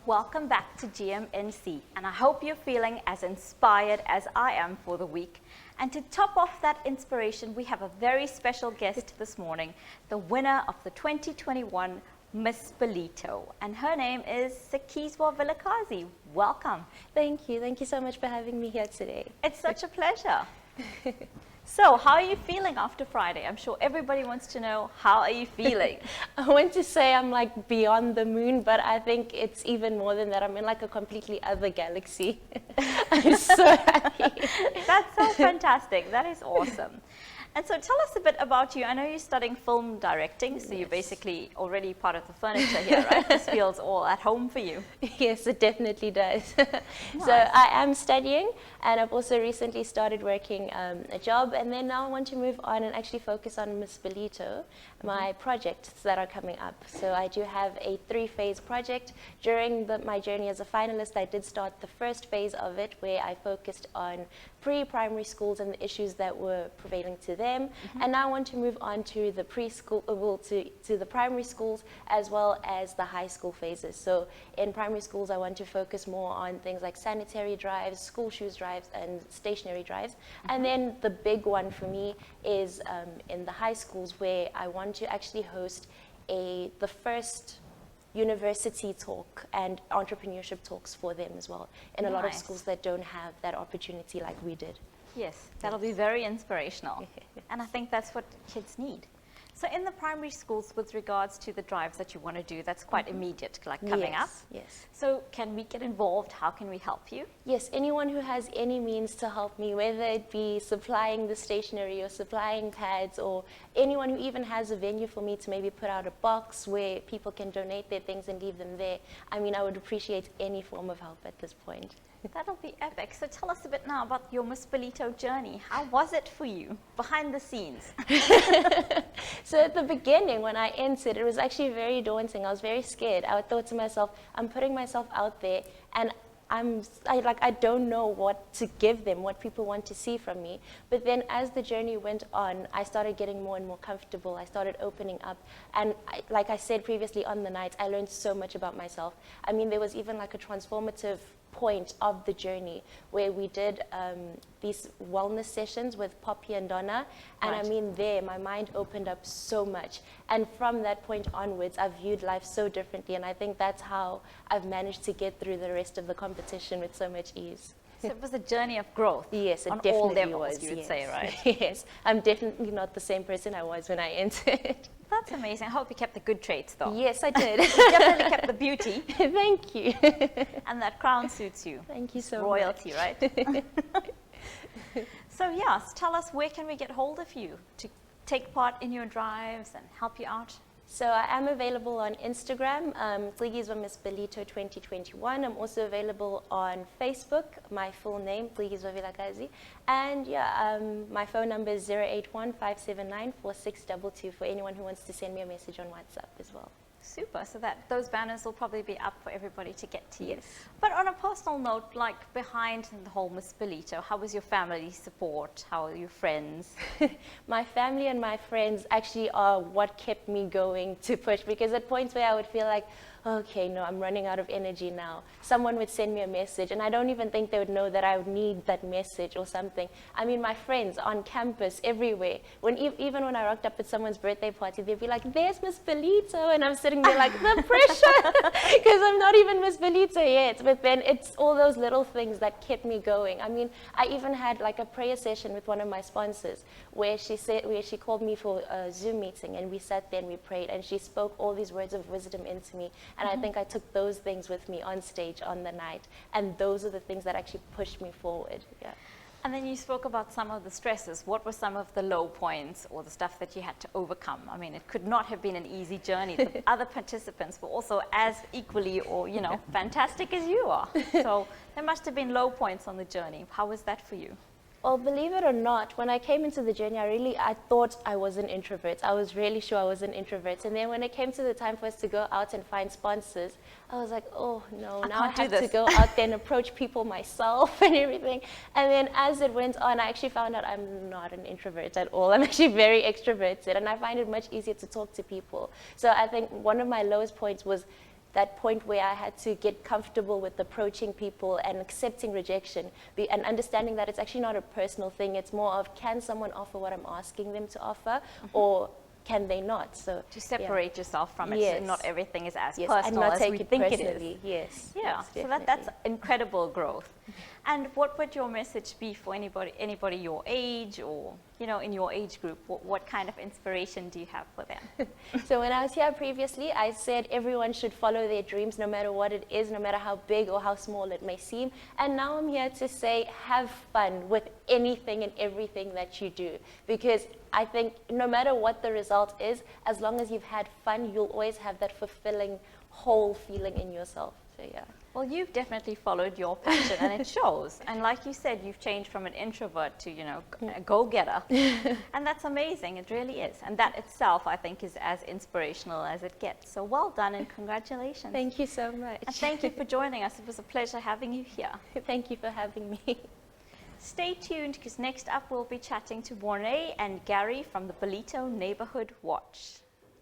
Welcome back to GMNC, and I hope you're feeling as inspired as I am for the week. And to top off that inspiration, we have a very special guest this morning, the winner of the 2021 Miss Ballito, and her name is Cikizwa Vilakazi. Welcome. Thank you. Thank you so much for having me here today. It's such a pleasure. So, how are you feeling after Friday? I'm sure everybody wants to know, how are you feeling? I want to say I'm like beyond the moon, but I think it's even more than that. I'm in like a completely other galaxy. I'm so happy. That's so fantastic. That is awesome. And so tell us a bit about you. I know you're studying film directing, so you're basically already part of the furniture here, right? This feels all at home for you. Yes, it definitely does. Nice. So I am studying, and I've also recently started working a job, and then now I want to move on and actually focus on Miss Ballito, my projects that are coming up. So I do have a 3-phase project. During my journey as a finalist, I did start the first phase of it, where I focused on pre-primary schools and the issues that were prevailing to them. And now I want to move on to the preschool, to the primary schools as well as the high school phases. So in primary schools, I want to focus more on things like sanitary drives, school shoes drives, and stationary drives. And then the big one for me is in the high schools, where I want to actually host the first university talk and entrepreneurship talks for them as well, in a lot of schools that don't have that opportunity like we did. Yes, that'll be very inspirational. And I think that's what kids need. So in the primary schools, with regards to the drives that you want to do, that's quite immediate, like coming up. Yes. So can we get involved? How can we help you? Yes, anyone who has any means to help me, whether it be supplying the stationery or supplying pads, or anyone who even has a venue for me to maybe put out a box where people can donate their things and leave them there. I mean, I would appreciate any form of help at this point. That'll be epic. So tell us a bit now about your Miss Ballito journey. How was it for you, behind the scenes? So at the beginning, when I entered, it was actually very daunting. I was very scared. I thought to myself, I'm putting myself out there, and I don't know what to give them, what people want to see from me. But then as the journey went on, I started getting more and more comfortable. I started opening up. And like I said previously on the night, I learned so much about myself. I mean, there was even like a transformative point of the journey where we did these wellness sessions with Poppy and Donna, and I mean, there my mind opened up so much, and from that point onwards I've viewed life so differently, and I think that's how I've managed to get through the rest of the competition with so much ease. So it was a journey of growth. Yes, it on definitely all levels, was. you would say, right? Yes, I'm definitely not the same person I was when I entered. That's amazing. I hope you kept the good traits, though. Yes, I did. You definitely kept the beauty. Thank you. And that crown suits you. Thank you so Royalty, much. right? So yes, tell us, where can we get hold of you to take part in your drives and help you out? So I am available on Instagram, Cikizwa Miss Ballito 2021. I'm also available on Facebook, my full name, Cikizwa Vilakazi. And yeah, my phone number is 081-579-4622 for anyone who wants to send me a message on WhatsApp as well. Super. So those banners will probably be up for everybody to get to you. Yes. But on a personal note, like behind the whole Miss Ballito, how was your family support? How are your friends? My family and my friends actually are what kept me going to push, because at points where I would feel like, okay, no, I'm running out of energy now, someone would send me a message, and I don't even think they would know that I would need that message or something. I mean, my friends on campus, everywhere, even when I rocked up at someone's birthday party, they'd be like, there's Miss Ballito, and I'm sitting there like, the pressure, because I'm not even Miss Ballito yet. But then it's all those little things that kept me going. I mean, I even had like a prayer session with one of my sponsors where she called me for a Zoom meeting, and we sat there and we prayed, and she spoke all these words of wisdom into me. And I think I took those things with me on stage on the night. And those are the things that actually pushed me forward. Yeah. And then you spoke about some of the stresses. What were some of the low points or the stuff that you had to overcome? I mean, it could not have been an easy journey. The other participants were also as equally or, fantastic as you are. So there must have been low points on the journey. How was that for you? Well, believe it or not, when I came into the journey, I thought I was an introvert. I was really sure I was an introvert. And then when it came to the time for us to go out and find sponsors, I was like, oh no, now I have to go out there and approach people myself and everything. And then as it went on, I actually found out I'm not an introvert at all. I'm actually very extroverted, and I find it much easier to talk to people. So I think one of my lowest points was that point where I had to get comfortable with approaching people and accepting rejection and understanding that it's actually not a personal thing. It's more of, can someone offer what I'm asking them to offer, or can they not? So to separate yourself from it, yes. so not everything is as yes, personal and not as take we it think personally. it is. Yes, Yeah, yes, so that's definitely. incredible growth. And what would your message be for anybody your age, or in your age group? What kind of inspiration do you have for them? So when I was here previously, I said everyone should follow their dreams no matter what it is, no matter how big or how small it may seem. And now I'm here to say, have fun with anything and everything that you do. Because I think no matter what the result is, as long as you've had fun, you'll always have that fulfilling, whole feeling in yourself. So yeah. Well, you've definitely followed your passion, and it shows. And like you said, you've changed from an introvert to, a go-getter. And that's amazing. It really is. And that itself, I think, is as inspirational as it gets. So well done, and congratulations. Thank you so much. And thank you for joining us. It was a pleasure having you here. Thank you for having me. Stay tuned, because next up we'll be chatting to Warne and Gary from the Ballito Neighborhood Watch.